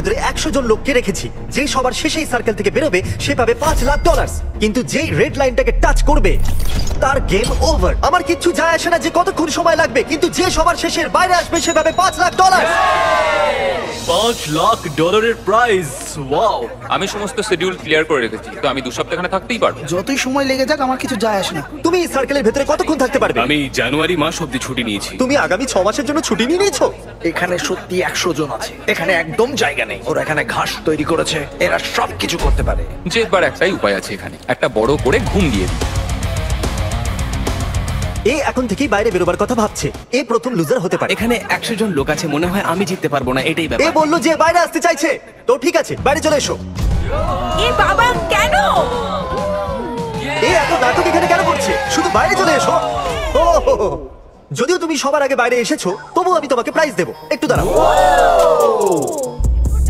ভেতরে 100 জন লোককে রেখেছি, যে সবার শেষে এই সার্কেল থেকে বেরোবে সে পাবে $5,00,000। কিন্তু যেই রেড লাইনটাকে টাচ করবে তার গেম ওভার। আমার কিচ্ছু যায় আসে না যে কতক্ষণ সময় লাগবে, কিন্তু যে সবার শেষের বাইরে আসবে সে পাবে $5,00,000। $5,00,000 প্রাইজ। ওয়াও! আমি সমস্ত শিডিউল ক্লিয়ার করে রেখেছি, তো আমি 2 সপ্তাহ এখানে থাকতেই পারবো। যতই সময় লেগে যাক আমার কিছু যায় আসে না। তুমি এই সার্কেলের ভেতরে কতক্ষণ থাকতে পারবে? আমি জানুয়ারি মাস অব্দি ছুটি নিয়েছি। তুমি আগামী 6 মাসের জন্য ছুটি নিয়ে নিয়েছো? এখানে সত্যি 100 জন আছে, এখানে একদম জায়গা নেই। ওরা এখানে ঘাস তৈরি করেছে, এরা সব কিছু করতে পারে। জেতবার একটাই উপায় আছে, এখানে একটা বড় করে ঘুম দিয়ে দিই। এ এখন থেকেই বাইরে বেরোবার কথা ভাবছে। এ প্রথম লুজার হতে পারে। এখানে 100 জন লোক আছে, মনে হয় আমি জিততে পারবো না, এটাই এ ব্যাপার। বললো যে বাইরে আসতে চাইছে, তো ঠিক আছে বাইরে চলে এসো। এ বাবা, কেন? এ এত নাটক এখানে কেন করছে? শুধু বাইরে চলে এসো। ও হো হো। যদিও তুমি সবার আগে বাইরে এসেছো, তবুও আমি তোমাকে প্রাইজ দেবো। একটু দাঁড়াও।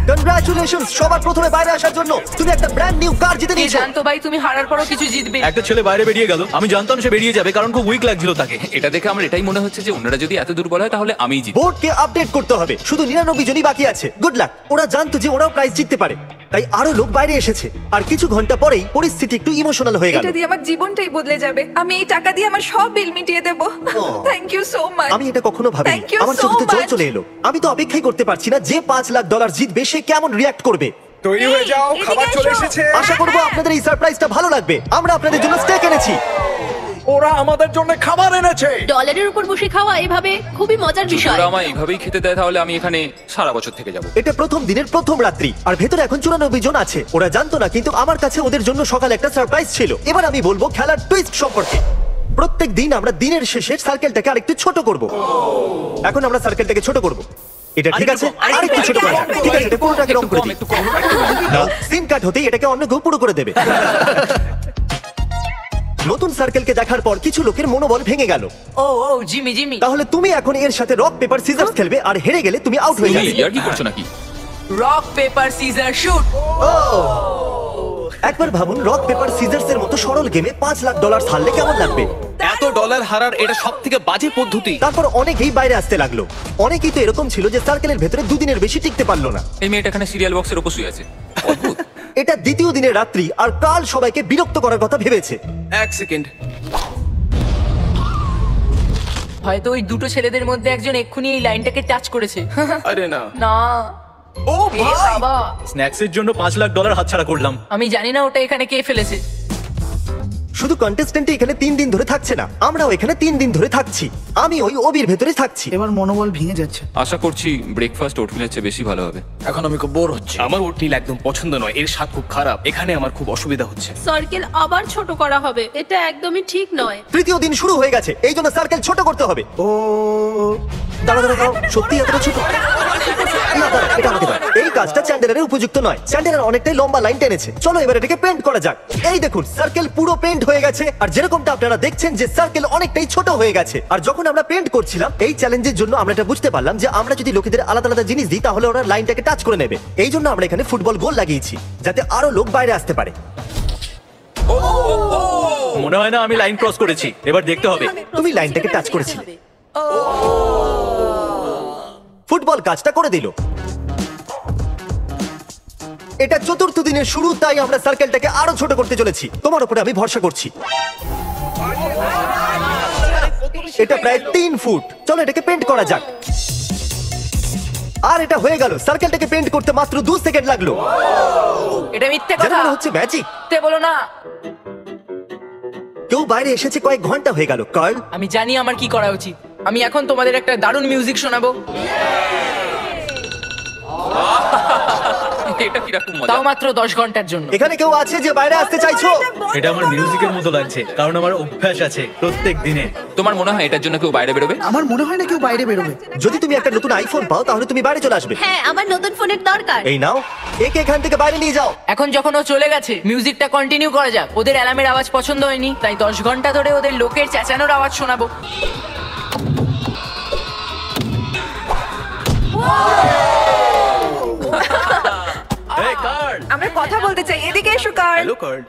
কনগ্রাচুলেশনস সবার প্রথমে বাইরে আসার জন্য। তুমি একটা ব্র্যান্ড নিউ কার জিতে কে নিয়েছো। জানতো ভাই তুমি হারার পরও কিছু জিতবে? একটা ছেলে বাইরে বেরিয়ে গেল, আমি জানতাম সে বেরিয়ে যাবে কারণ খুব উইক লাগছিল তাকে। এটা দেখে আমার এটাই মনে হচ্ছে যে অন্যরা যদি এত দুর্বল হয় তাহলে আমিই জিতবো। বোর্ডকে আপডেট করতে হবে, শুধু 99 জনই বাকি আছে। Good luck. ওরা জানতো যে ওরাও প্রাইজ জিততে পারে, তাই আরো লোক বাইরে এসেছে। আর কিছু ঘন্টা পরেই পরিস্থিতি একটু ইমোশনাল হয়ে গেল। এটা দিয়ে আমার জীবনটাই বদলে যাবে। আমি এই টাকা দিয়ে আমার সব বিল মিটিয়ে দেব। Thank you so much. আমি এটা কখনো ভাবিনি। Thank you আমার so চোখে তো জল much. চলে এলো। আমি তো অপেক্ষাই করতে পারছি না যে $5,00,000 জিতবে সে কেমন রিঅ্যাক্ট করবে। তৈরি হয়ে যাও, এদিকে খাবার চলে এসো। এসেছে। আশা করবো আপনাদের এই সারপ্রাইজটা ভালো লাগবে। আমরা আপনাদের জন্য স্টেক এনেছি। ওরা আমাদের জন্য খাবার এনেছে। ডলারের উপর বসে খাওয়া এভাবে খুবই মজার যদি বিষয়। ওরা আমায় এইভাবেই খেতে দেয় তাহলে আমি এখানে সারা বছর থেকে যাবো। এটা প্রথম দিনের প্রথম রাত্রি, আর ভেতরে এখন 94 জন আছে। ওরা জানতো না, কিন্তু আমার কাছে ওদের জন্য সকালে একটা সারপ্রাইজ ছিল। এবার আমি বলবো খেলার টুইস্ট সম্পর্কে। প্রত্যেক দিন আমরা দিনের শেষে সার্কেলটাকে আরেকটু ছোট করব। এখন আমরা সার্কেলটাকে ছোট করব। এটা ঠিক আছে? আরেকটু ছোট করা যাক। ঠিক আছে, এটা পুরোটাকে রং করে দিই। সিন কাট হতেই এটাকে অন্য কেউ পুরো করে দেবে। নতুন সার্কেলকে দেখার পর কিছু লোকের মনোবল ভেঙে গেল। ও জিমি জিমি। তাহলে তুমি এখন এর সাথে রক পেপার সিজার্স খেলবে, আর হেরে গেলে তুমি আউট হয়ে তুমি যাবে। ইয়ার কি করছো নাকি? Rock paper scissor shoot. একবার ভাবুন, রক পেপার সিজার্স এর মতো সরল গেমে $5,00,000 হারলে কেমন লাগবে। এত ডলার হারার এটা সবথেকে বাজে পদ্ধতি। তারপর অনেকেই বাইরে আসতে লাগলো। অনেকেই তো এরকম ছিল যে সার্কেলের ভেতরে 2 দিনের বেশি টিকতে পারলো না। এই মেয়েটা এখানে সিরিয়াল বক্সের উপর শুয়ে আছে। অদ্ভুত। এটা দ্বিতীয় দিনের রাত্রি, আর কাল সবাইকে বিরক্ত করার কথা ভেবেছে। 1 সেকেন্ড। হয়তো ওই দুটো ছেলেদের মধ্যে একজন এক্ষুনি এই লাইনটাকে টাচ করেছে। আরে না। না। ও এ ভাই, বাবা, স্ন্যাক্সের জন্য $5,00,000 হাতছাড়া করলাম। আমি জানি না ওটা এখানে কে ফেলেছে। শুধু কন্টেস্টেন্ট এখানে 3 দিন ধরে থাকছে না, আমরাও এখানে 3 দিন ধরে থাকছি। আমি ওই ওবির ভেতরে থাকছি। এবার মনোবল ভেঙে যাচ্ছে। আশা করছি ব্রেকফাস্ট ওটমিলের চেয়ে বেশি ভালো হবে। এখন আমি খুব বোর হচ্ছি। আমার ওটমিল একদম পছন্দ নয়, এর স্বাদ খুব খারাপ। এখানে আমার খুব অসুবিধা হচ্ছে। সার্কেল আবার ছোট করা হবে, এটা একদমই ঠিক নয়। তৃতীয় দিন শুরু হয়ে গেছে, এই জন্য সার্কেল ছোট করতে হবে। ও দাঁড়া দাঁড়া দাঁড়াও, সত্যি এতটা ছোট? না দাঁড়া, এটা আমাকে দাও। এই কাজটা চ্যান্ডেলারের উপযুক্ত নয়। চ্যান্ডেলার অনেকটাই লম্বা লাইন টেনেছে। চলো এবার এটাকে পেন্ট করা যাক। এই দেখুন, সার্কেল পুরো পেন্ট হয়ে গেছে। আর যেরকমটা আপনারা দেখছেন যে সার্কেল অনেকটাই ছোট হয়ে গেছে। আর যখন আমরা পেন্ট করছিলাম এই চ্যালেঞ্জের জন্য আমরা এটা বুঝতে পারলাম যে আমরা যদি লোকেদের আলাদা আলাদা জিনিস দিই তাহলে ওরা লাইনটাকে টাচ করে নেবে। এই জন্য আমরা এখানে ফুটবল গোল লাগিয়েছি, যাতে আরো লোক বাইরে আসতে পারে। মনে হয় না আমি লাইন ক্রস করেছি, এবার দেখতে হবে। তুমি লাইনটাকে টাচ করেছিলে। ফুটবল কাজটা করে দিল। এটা চতুর্থ দিনের শুরু, তাই আমরা সার্কেলটাকে আরো ছোট করতে চলেছি। তোমার উপরে আমি ভরসা করছি। এটা প্রায় 3 ফুট। চলো এটাকে পেন্ট করা যাক। আর এটা হয়ে গেল। সার্কেলটাকে পেন্ট করতে মাত্র 2 সেকেন্ড লাগলো। এটা মিথ্যে যেন কথা। মনে হচ্ছে ম্যাজিক। মিথ্যে বলো না। কেউ বাইরে এসেছে কয়েক ঘন্টা হয়ে গেল। কার্ল, আমি জানি আমার কি করা উচিত। আমি এখন তোমাদের একটা দারুণ মিউজিক শোনাবো। এটা কিরকম মজা। তাও মাত্র 10 ঘন্টার জন্য। এখানে কেউ আছে যে বাইরে আসতে চাইছো? এটা আমার মিউজিকের মতো লাগছে, কারণ আমার অভ্যাস আছে প্রত্যেক দিনে। তোমার মনে হয় এটার জন্য কেউ বাইরে বেরোবে? আমার মনে হয় না কেউ বাইরে বেরোবে। যদি তুমি একটা নতুন আইফোন পাও তাহলে তুমি বাইরে চলে আসবে। হ্যাঁ, আমার নতুন ফোনের দরকার। এই নাও, একে এখান থেকে বাইরে নিয়ে যাও। এখন যখন ও চলে গেছে, মিউজিকটা কন্টিনিউ করা যাক। ওদের অ্যালার্মের আওয়াজ পছন্দ হয়নি, তাই 10 ঘন্টা ধরে ওদের লোকের চেঁচানোর আওয়াজ শোনাবো। এই কার্ল, আমরা কথা বলতে চাই, এদিকে এসো কার্ল। Hello curl.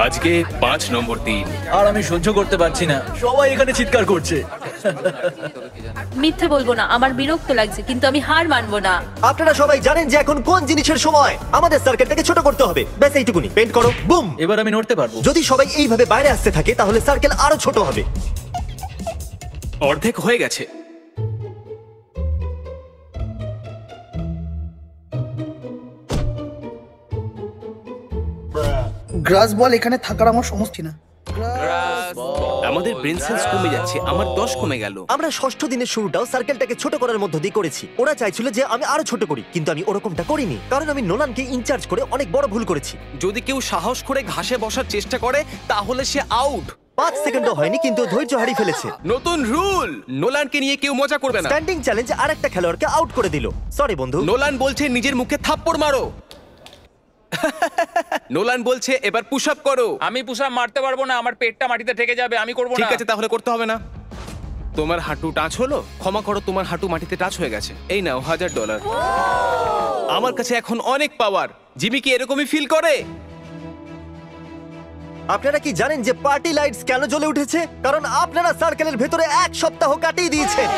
আজকে 5 নম্বর দিন। আর আমি সহ্য করতে পারছি না, সবাই এখানে চিৎকার করছে। মিথ্যে বলবো না, আমার বিরক্ত লাগছে, কিন্তু আমি হার মানবো না। আপনারা সবাই জানেন যে এখন কোন জিনিসের সময়। আমাদের সার্কেলটাকে ছোট করতে হবে, ব্যাস এইটুকুনি। পেন্ট করো, বুম। এবার আমি নড়তে পারবো। যদি সবাই এইভাবে বাইরে আসতে থাকে তাহলে সার্কেল আরো ছোট হবে। অর্ধেক হয়ে গেছে। গ্রাস বল এখানে থাকার আমার সমস্যা না। আমাদের ব্রেন সেলস কমে যাচ্ছে, আমার 10 কমে গেল। আমরা ষষ্ঠ দিনের শুরুটাও সার্কেলটাকে ছোট করার মধ্য দিয়ে করেছি। ওরা চাইছিল যে আমি আরো ছোট করি, কিন্তু আমি ওরকমটা করিনি, কারণ আমি নোলানকে ইনচার্জ করে অনেক বড় ভুল করেছি। যদি কেউ সাহস করে ঘাসে বসার চেষ্টা করে তাহলে সে আউট। 5 সেকেন্ডও হয়নি কিন্তু ধৈর্য হারিয়ে ফেলেছে। নতুন রুল, নোলানকে নিয়ে কেউ মজা করবে না। স্ট্যান্ডিং চ্যালেঞ্জ আরেকটা খেলোয়াড়কে আউট করে দিল। সরি বন্ধু। নোলান বলছে নিজের মুখে থাপ্পড় মারো। নোলান বলছে এবার পুশ আপ করো। আমি পুষা মারতে পারবো না, আমার পেটটা মাটিতে ঠেকে যাবে, আমি করবো না। ঠিক আছে, তাহলে করতে হবে না। তোমার হাঁটু টাচ হলো, ক্ষমা করো, তোমার হাঁটু মাটিতে টাচ হয়ে গেছে। এই নাও $1000। আমার কাছে এখন অনেক পাওয়ার। জিমি কি এরকমই ফিল করে? আপনারা কি জানেন যে পার্টি লাইটস কেন জ্বলে উঠেছে? কারণ আপনারা সার্কেলের ভেতরে 1 সপ্তাহ কাটিয়ে দিয়েছেন।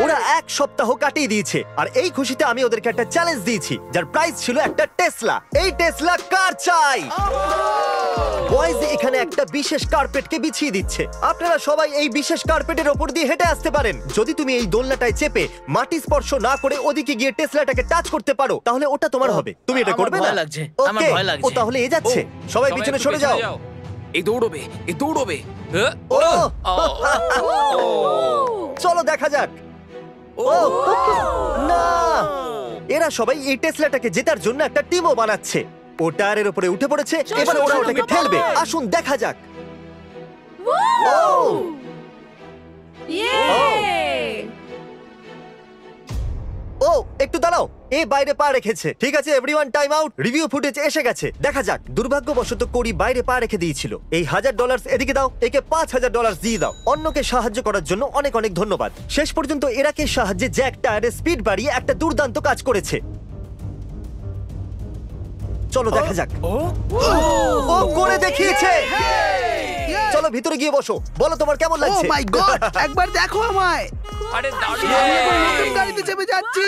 ওরা 1 সপ্তাহ কাটিয়ে দিয়েছে, আর এই খুশিতে আমি ওদেরকে একটা চ্যালেঞ্জ দিয়েছি, যার প্রাইস ছিল একটা টেসলা। এই টেসলা কার চাই? বয়েজ এখানে একটা বিশেষ কার্পেটকে বিছিয়ে দিচ্ছে। আপনারা সবাই এই বিশেষ কার্পেটের ওপর দিয়ে হেঁটে আসতে পারেন। যদি তুমি এই দোলনাটায় চেপে মাটি স্পর্শ না করে ওদিকে গিয়ে টেসলাটাকে টাচ করতে পারো, তাহলে ওটা তোমার হবে। তুমি এটা আমার করবে না? ভয় লাগছে, আমার ওকে, ভয় লাগছে। ও তাহলে এ যাচ্ছে। সবাই পিছনে একটু সরে যাও। এ দৌড়বে, এ দৌড়বে। ও চলো দেখা যাক। ও না, এরা সবাই এই টেসলাটাকে জেতার জন্য একটা টিমও বানাচ্ছে। ও টায়ারের উপরে উঠে পড়েছে, এবার ওরা ওটাকে ঠেলবে। আসুন দেখা যাক। ও ও একটু দাঁড়াও, এ বাইরে পা রেখেছে। ঠিক আছে everyone, time out. Review footage এসে গেছে, দেখা যাক। দুর্ভাগ্যবশত কোরি বাইরে পা রেখে দিয়েছিল। এই $1000 এদিকে দাও, একে $5000 দিয়ে দাও। অন্যকে সাহায্য করার জন্য অনেক অনেক ধন্যবাদ। শেষ পর্যন্ত এরাকে সাহায্যে জ্যাক টায়ারের স্পিড বাড়িয়ে একটা দুর্দান্ত কাজ করেছে। চলো দেখা যাক। ও করে দেখিয়েছে। চলো ভিতরে গিয়ে বসো, বলো তোমার কেমন ও লাগছে। মাই গড, একবার দেখো আমায়। আরে আমি নতুন গাড়িতে চেপে যাচ্ছি।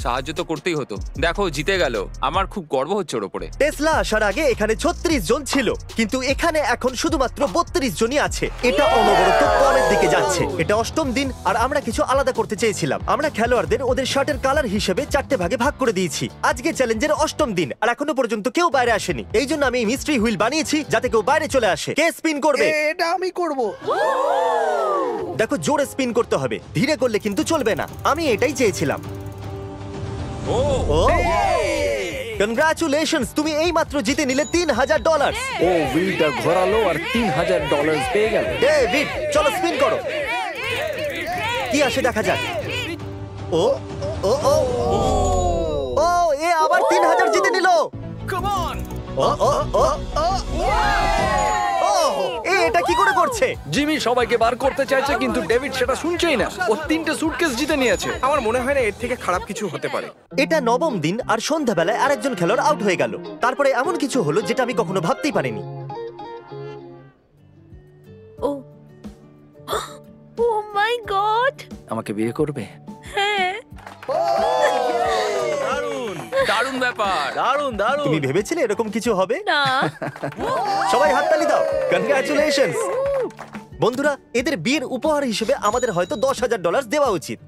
সাহায্য তো করতেই হতো। দেখো জিতে গেল, আমার খুব গর্ব হচ্ছে ওর উপরে। টেসলা আসার আগে এখানে 36 জন ছিল, কিন্তু এখানে এখন শুধুমাত্র 32 জনই আছে। এটা অনবরত কমের দিকে যাচ্ছে। এটা অষ্টম দিন, আর আমরা কিছু আলাদা করতে চেয়েছিলাম। আমরা খেলোয়াড়দের ওদের শার্টের কালার হিসেবে 4টে ভাগে ভাগ করে দিয়েছি। আজকে চ্যালেঞ্জের অষ্টম দিন, আর এখনো পর্যন্ত কেউ বাইরে আসেনি। এই জন্য আমি মিস্ট্রি হুইল বানিয়েছি, যাতে কেউ বাইরে চলে আসে। কে স্পিন করবে? এটা আমি করব। দেখো, জোরে স্পিন করতে হবে, ধীরে করলে কিন্তু চলবে না। আমি এটাই চেয়েছিলাম। ও কনগ্রাচুলেশনস, তুমি এইমাত্র জিতে নিলে $3000। ও হুইলটা ঘোরালো আর $3000 পেয়ে গেল। ডেভিড চলো স্পিন করো, কি আসে দেখা যাক। ও ও ও ও এ আবার 3000 জিতে নিল। Come on. ও ও ও ও এ এটা কি করে করছে? জিমি সবাইকে বার করতে চাইছে, কিন্তু ডেভিড সেটা শুনছেই না। ও 3টে সুটকেস জিতে নিয়েছে। আমার মনে হয় না এর থেকে খারাপ কিছু হতে পারে। এটা নবম দিন, আর সন্ধ্যাবেলায় আরেকজন খেলোয়াড় আউট হয়ে গেল। তারপরে এমন কিছু হলো যেটা আমি কখনো ভাবতেই পারিনি। ও ও মাই গড, আমাকে বিয়ে করবে? হ্যাঁ। দারুণ ব্যাপার। দারুণ দারুণ। তুমি ভেবেছিলে এরকম কিছু হবে? না, সবাই হাততালি দাও, কনগ্রাচুলেশনস। বন্ধুরা, এদের বিয়ের উপহার হিসেবে আমাদের হয়তো $10,000 দেওয়া উচিত।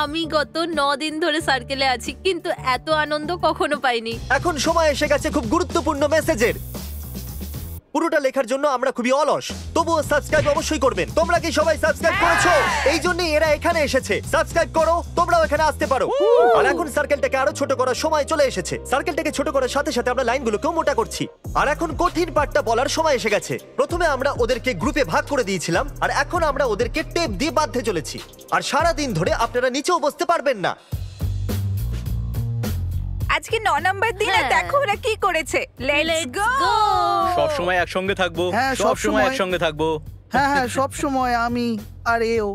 আমি গত 9 দিন ধরে সার্কেলে আছি, কিন্তু এত আনন্দ কখনো পাইনি। এখন সময় এসে গেছে খুব গুরুত্বপূর্ণ মেসেজের। পুরোটা লেখার জন্য আমরা খুবই অলস, তবুও সাবস্ক্রাইব অবশ্যই করবেন। তোমরা কি সবাই সাবস্ক্রাইব করেছো? এই জন্যই এরা এখানে এসেছে। সাবস্ক্রাইব করো, তোমরাও এখানে আসতে পারো। আর এখন সার্কেলটাকে আরো ছোট করার সময় চলে এসেছে। সার্কেলটাকে ছোট করার সাথে সাথে আমরা লাইনগুলোকেও মোটা করছি। আর এখন কঠিন পার্টটা বলার সময় এসে গেছে। প্রথমে আমরা ওদেরকে গ্রুপে ভাগ করে দিয়েছিলাম, আর এখন আমরা ওদেরকে টেপ দিয়ে বাঁধতে চলেছি। আর সারা দিন ধরে আপনারা নিচেও বসতে পারবেন না। আজকে 9 নম্বর দিন, আর দেখো ওরা কি করেছে। Let's go. সব সময় একসঙ্গে থাকবো, হ্যাঁ, সব সময় সবসময়। একসঙ্গে থাকবো। হ্যাঁ হ্যাঁ, সব সময় আমি আর এও।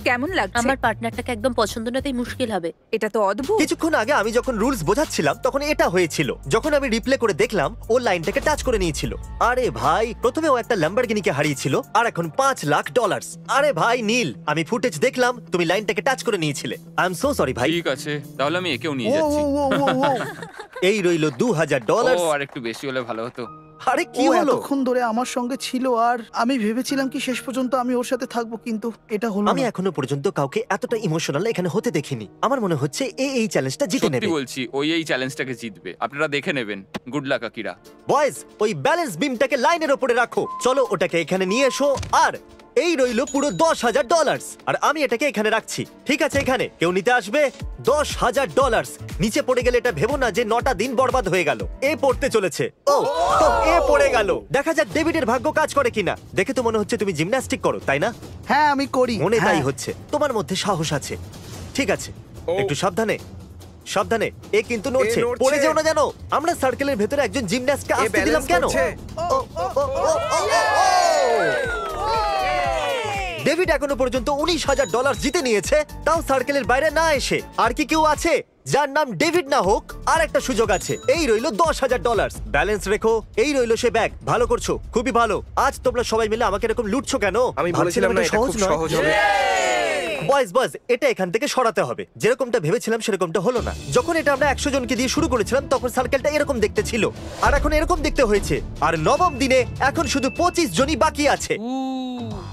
কেমন লাগছে? আমার পার্টনারটাকে একদম পছন্দ না, তাই মুশকিল হবে। এটা তো অদ্ভুত। কিছুক্ষণ আগে আমি যখন রুলস বোঝাচ্ছিলাম তখন এটা হয়েছিল। যখন আমি রিপ্লে করে দেখলাম ও লাইনটাকে টাচ করে নিয়েছিল। আরে ভাই, প্রথমে ও একটা ল্যাম্বরগিনিকে হারিয়েছিল আর এখন $5,00,000। আরে ভাই নীল, আমি ফুটেজ দেখলাম তুমি লাইনটাকে টাচ করে নিয়েছিলে। আই এম সো সরি ভাই। ঠিক আছে, তাহলে আমি একেও নিয়ে ও যাচ্ছি। ও ও ও ও এই রইলো $2,000। ও আর একটু বেশি হলে ভালো হতো। আরে কি ও হলো? এতক্ষণ ধরে আমার সঙ্গে ছিল আর আমি ভেবেছিলাম কি শেষ পর্যন্ত আমি ওর সাথে থাকবো, কিন্তু এটা হলো আমি না। এখনো পর্যন্ত কাউকে এতটা ইমোশনাল এখানে হতে দেখিনি। আমার মনে হচ্ছে এই চ্যালেঞ্জটা জিতে সত্যি নেবে। বলছি, ওই এই চ্যালেঞ্জটাকে জিতবে। আপনারা দেখে নেবেন। Good luck Akira. বয়েজ, ওই ব্যালেন্স বিমটাকে লাইনের উপরে রাখো। চলো ওটাকে এখানে নিয়ে এসো। আর এই রইলো পুরো $10,000 আর আমি এটাকে এখানে রাখছি। ঠিক আছে, এখানে কেউ নিতে আসবে? $10,000 নিচে পড়ে গেলে এটা ভেবো না যে 9টা দিন বরবাদ হয়ে গেল। এ পড়তে চলেছে। ও এ পড়ে গেল। দেখা যাক ডেভিডের ভাগ্য কাজ করে কিনা। দেখে তো মনে হচ্ছে তুমি জিমন্যাস্টিক করো, তাই না? হ্যাঁ আমি করি। মনে তাই হ্যাঁ। হচ্ছে। তোমার মধ্যে সাহস আছে। ঠিক আছে, একটু সাবধানে সাবধানে। এ কিন্তু নড়ছে, পড়ে যেও না জানো। আমরা সার্কেলের ভেতরে একজন জিমন্যাস্টকে আসতে দিলাম কেন? ও, ও, ও, ও, ও, ও। ডেভিড এখনো পর্যন্ত $19,000 জিতে নিয়েছে, তাও সার্কেলের বাইরে না এসে। আর কি কেউ আছে যার নাম ডেভিড না হোক? আর একটা সুযোগ আছে। এই রইলো $10,000। ব্যালেন্স রেখো। এই রইলো সে ব্যাগ। ভালো করছো, খুবই ভালো। আজ তোমরা সবাই মিলে আমাকে এরকম লুটছো কেন? আমি বলেছিলাম না এটা খুব সহজ হবে। বয়েজ এটা এখান থেকে সরাতে হবে। যেরকমটা ভেবেছিলাম সেরকমটা হলো না। যখন এটা আমরা 100 জনকে দিয়ে শুরু করেছিলাম তখন সার্কেলটা এরকম দেখতে ছিল, আর এখন এরকম দেখতে হয়েছে। আর 9ম দিনে এখন শুধু 25 জনই বাকি আছে।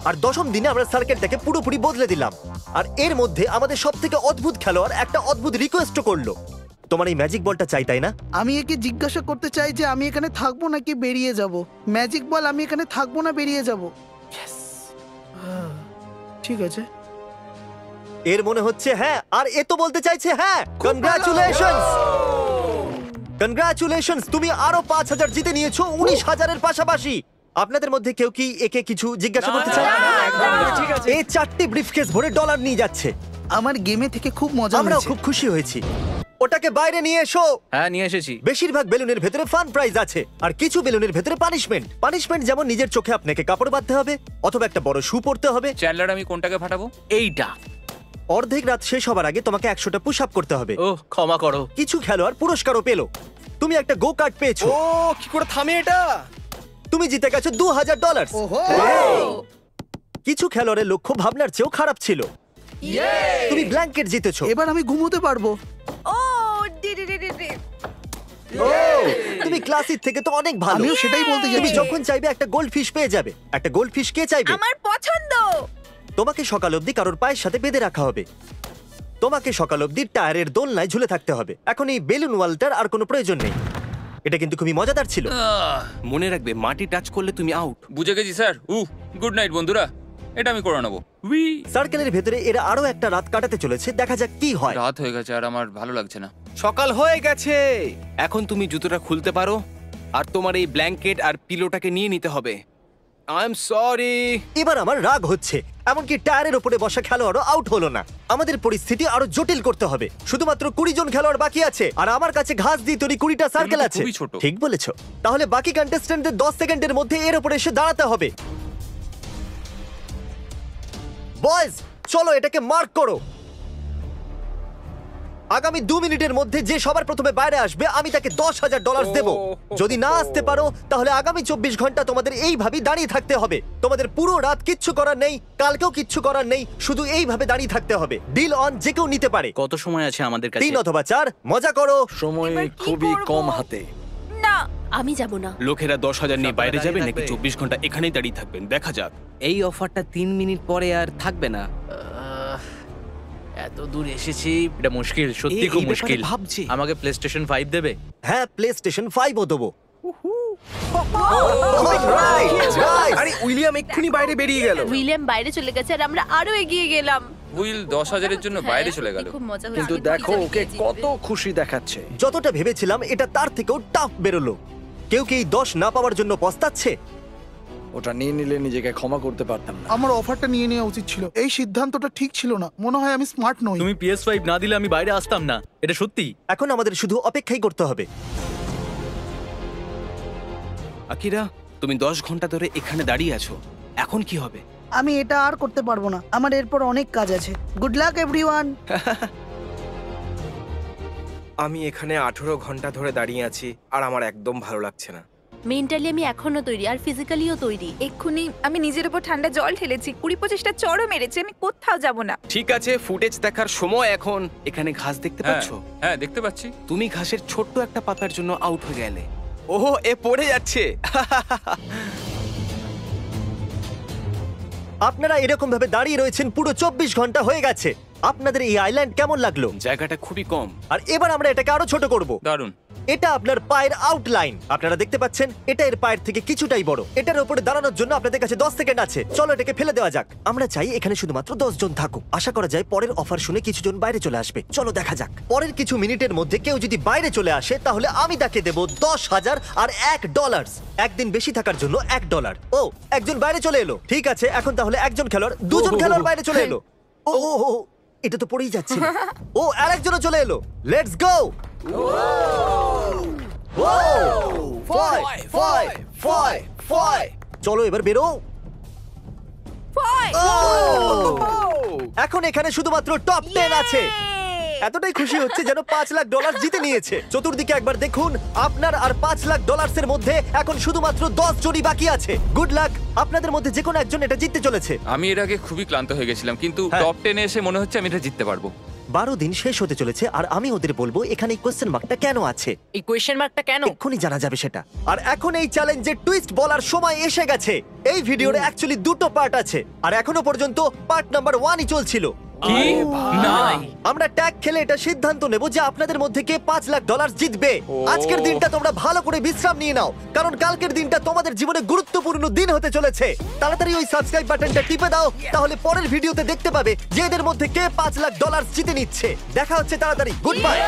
আর 10ম দিনে আমরা সার্কেলটাকে পুরোপুরি বদলে দিলাম। আর এর মধ্যে আমাদের সবথেকে অদ্ভুত খেলোয়াড় একটা অদ্ভুত রিকোয়েস্ট করলো। তোমার এই ম্যাজিক বলটা চাই, তাই না? আমি একে জিজ্ঞাসা করতে চাই যে আমি এখানে থাকবো নাকি বেরিয়ে যাব। ম্যাজিক বল, আমি এখানে থাকবো না বেরিয়ে যাব? ঠিক আছে। এর মনে হচ্ছে হ্যাঁ, আর এ তো বলতে চাইছে হ্যাঁ। কনগ্রাচুলেশনস, কনগ্রাচুলেশনস, তুমি আরো 5,000 জিতে নিয়েছো 19,000-এর পাশাপাশি। আপনাদের মধ্যে কেউ কি একে কিছু জিজ্ঞাসা করতে চায়? ঠিক আছে। এই 4টি ব্রিফকেস ভরে ডলার নিয়ে যাচ্ছে। আমার গেমে থেকে খুব মজা আমরাও হয়েছে। খুব খুশি হয়েছি। ওটাকে বাইরে নিয়ে এসো। হ্যাঁ, নিয়ে এসেছি। বেশিরভাগ বেলুনের ভেতরে ফান প্রাইজ আছে আর কিছু বেলুনের ভেতরে পানিশমেন্ট। পানিশমেন্ট যেমন নিজের চোখে আপনাকে কাপড় বাঁধতে হবে অথবা একটা বড় শু পরতে হবে। চ্যান্ডলার, আমি কোনটাকে ফাটাবো? এইটা। অর্ধেক রাত শেষ হবার আগে তোমাকে 100টা পুশ আপ করতে হবে। ও ক্ষমা করো। কিছু খেলোয়াড় পুরস্কারও পেলো। তুমি একটা গো কার্ট পেয়েছো। ও কি করে থামে এটা? তুমি জিতে গেছো $2,000। ওহো, কিছু খেলোয়াড়ের লক্ষ্য ভাবনার চেয়েও খারাপ ছিল। তুমি ব্ল্যাঙ্কেট জিতেছো। এবার আমি ঘুমোতে পারবো। ও ডি ডি ডি ডি ডি। তুমি ক্লাসিক থেকে তো অনেক ভালো। আমিও সেটাই বলতে তুমি যাচ্ছি। যখন চাইবে একটা গোল্ড ফিশ পেয়ে যাবে। একটা গোল্ড ফিশ কে চাইবে? আমার পছন্দ। তোমাকে সকাল অবধি কারোর পায়ের সাথে বেঁধে রাখা হবে। তোমাকে সকাল অবধি টায়ারের দোলনায় ঝুলে থাকতে হবে। এখন এই বেলুন ওয়ালটার আর কোনো প্রয়োজন নেই। এটা কিন্তু খুবই মজাদার ছিল। মনে রাখবে, মাটি টাচ করলে তুমি আউট। বুঝে গেছি স্যার। গুড নাইট বন্ধুরা, এটা আমি করে নেবো। সার্কেলের ভেতরে এরা আরো একটা রাত কাটাতে চলেছে। দেখা যাক কি হয়। রাত হয়ে গেছে আর আমার ভালো লাগছে না। সকাল হয়ে গেছে। এখন তুমি জুতোটা খুলতে পারো আর তোমার এই ব্ল্যাঙ্কেট আর পিলোটাকে নিয়ে নিতে হবে। I am sorry. এবার আমার রাগ হচ্ছে। এমনকি টায়ারের উপরে বসা খেলোয়াড়ও আউট হলো না। আমাদের পরিস্থিতি আরো জটিল করতে হবে। শুধুমাত্র 20 জন খেলোয়াড় বাকি আছে আর আমার কাছে ঘাস দিয়ে তৈরি 20টা সার্কেল এগুলো তো আছে। খুবই ছোট। ঠিক বলেছো। তাহলে বাকি কন্টেস্ট্যান্টদের 10 সেকেন্ডের মধ্যে এর উপরে এসে দাঁড়াতে হবে। বয়েজ চলো এটাকে মার্ক করো। আগামী 2 মিনিটের মধ্যে যে সবার প্রথমে বাইরে আসবে আমি তাকে $10,000 দেব। যদি না আসতে পারো তাহলে আগামী 24 ঘন্টা তোমাদের এইভাবেই দাঁড়িয়ে থাকতে হবে। তোমাদের পুরো রাত কিচ্ছু করার নেই, কালকেও কিচ্ছু করার নেই, শুধু এইভাবে দাঁড়িয়ে থাকতে হবে। ডিল অন, যে কেউ নিতে পারে। কত সময় আছে আমাদের কাছে? 3 অথবা 4। মজা করো। সময় এবার কি খুবই করবো? কম হাতে। না, আমি যাব না। লোকেরা 10,000 নিয়ে বাইরে যাবে নাকি দাঁড়িয়ে 24 ঘন্টা এখানেই দাঁড়িয়ে থাকবেন, দেখা যাক। এই অফারটা 3 মিনিট পরে আর থাকবে না। এত দূর এসেছি, এটা মুশকিল, সত্যি খুব মুশকিল। ভাবছি আমাকে প্লেস্টেশন 5 দেবে? হ্যাঁ, প্লেস্টেশন 5ও দেবো। Alright, guys! আরে উইলিয়াম এক্ষুনি বাইরে বেরিয়ে গেল। উইলিয়াম বাইরে চলে গেছে আর আমরা আরো এগিয়ে গেলাম। উইল 10,000-এর জন্য বাইরে চলে গেল। খুব মজা হয়েছে। কিন্তু দেখো ওকে কত খুশি দেখাচ্ছে। যতটা ভেবেছিলাম এটা তার থেকেও টাফ বেরোলো। কেউ কি এই 10 না পাওয়ার জন্য পস্তাচ্ছে? ওটা নিয়ে নিলে নিজেকে ক্ষমা করতে পারতাম না। আমার অফারটা নিয়ে নেওয়া উচিত ছিল। এই সিদ্ধান্তটা ঠিক ছিল না। মনে হয় আমি স্মার্ট নই। তুমি PS5 না দিলে আমি বাইরে আসতাম না, এটা সত্যি। এখন আমাদের শুধু অপেক্ষাই করতে হবে। আকিরা, তুমি 10 ঘন্টা ধরে এখানে দাঁড়িয়ে আছো, এখন কি হবে? আমি এটা আর করতে পারবো না, আমার এরপর অনেক কাজ আছে। Good luck everyone. আমি এখানে 18 ঘন্টা ধরে দাঁড়িয়ে আছি আর আমার একদম ভালো লাগছে না। মেন্টালি আমি এখনো তৈরি, আর ফিজিক্যালিও তৈরি। এক্ষুনি আমি নিজের উপর ঠান্ডা জল ঢেলেছি, 20-25টা চড়ও মেরেছি, আমি কোথাও যাব না। ঠিক আছে, ফুটেজ দেখার সময় এখন। এখানে ঘাস দেখতে পাচ্ছ? হ্যাঁ দেখতে পাচ্ছি। তুমি ঘাসের ছোট্ট একটা পাতার জন্য আউট হয়ে গেলে। ওহো, এ পড়ে যাচ্ছে। আপনারা এরকম ভাবে দাঁড়িয়ে রয়েছেন পুরো 24 ঘন্টা হয়ে গেছে। আপনাদের এই আইল্যান্ড কেমন লাগলো? জায়গাটা খুবই কম। আর এবার আমরা এটাকে আরো ছোট করব। দারুণ। এটা আপনার পায়ের আউটলাইন, আপনারা দেখতে পাচ্ছেন এটা এর পায়ের থেকে কিছুটাই বড়। এটার উপরে দাঁড়ানোর জন্য আপনাদের কাছে 10 সেকেন্ড আছে। চলো এটাকে ফেলে দেওয়া যাক। আমরা চাই এখানে শুধুমাত্র 10 জন থাকুক। আশা করা যায় পরের অফার শুনে কিছু জন বাইরে চলে আসবে। চলো দেখা যাক। পরের কিছু মিনিটের মধ্যে কেউ যদি বাইরে চলে আসে তাহলে আমি তাকে দেব $10,000 আর $1। একদিন বেশি থাকার জন্য $1। ও, একজন বাইরে চলে এলো। ঠিক আছে, এখন তাহলে একজন খেলোয়াড়, দুজন খেলোয়াড় বাইরে চলে এলো। ও ও, ও, এটা তো পড়েই যাচ্ছে। ও, আরেকজনও চলে এলো। Let's go. চলো এবার বেরো। এখন এখানে শুধুমাত্র টপ 10 আছে। এতটাই খুশি হচ্ছে যেন $5,00,000 জিতে নিয়েছে। চতুর্দিকে একবার দেখুন, আপনার আর $5,00,000 এর মধ্যে এখন শুধুমাত্র 10 জনই বাকি আছে। গুড লাক, আপনাদের মধ্যে যে কোনো একজন এটা জিততে চলেছে। আমি এর আগে খুবই ক্লান্ত হয়ে গেছিলাম, কিন্তু হ্যাঁ। টপ 10 এ এসে মনে হচ্ছে আমি এটা জিততে পারবো। 12 দিন শেষ হতে চলেছে আর আমি ওদের বলবো এখানে এই কোয়েশ্চেন মার্কটা কেন আছে। এই কোয়েশ্চেন মার্কটা কেন? এক্ষুনি জানা যাবে সেটা। আর এখন এই চ্যালেঞ্জের টুইস্ট বলার সময় এসে গেছে। এই ভিডিওর অ্যাকচুয়ালি দুটো পার্ট আছে আর এখনো পর্যন্ত পার্ট নাম্বার 1ই চলছিল। কি? না। আমরা ট্যাগ খেলে এটা সিদ্ধান্ত নেব যে আপনাদের মধ্যে কে $5,00,000 জিতবে। আজকের দিনটা তোমরা ভালো করে বিশ্রাম নিয়ে নাও, কারণ কালকের দিনটা তোমাদের জীবনে গুরুত্বপূর্ণ দিন হতে চলেছে। তাড়াতাড়ি ওই সাবস্ক্রাইব বাটনটা টিপে দাও, তাহলে পরের ভিডিওতে দেখতে পাবে যে এদের মধ্যে কে $5,00,000 জিতে নিচ্ছে। দেখা হচ্ছে তাড়াতাড়ি। Good bye.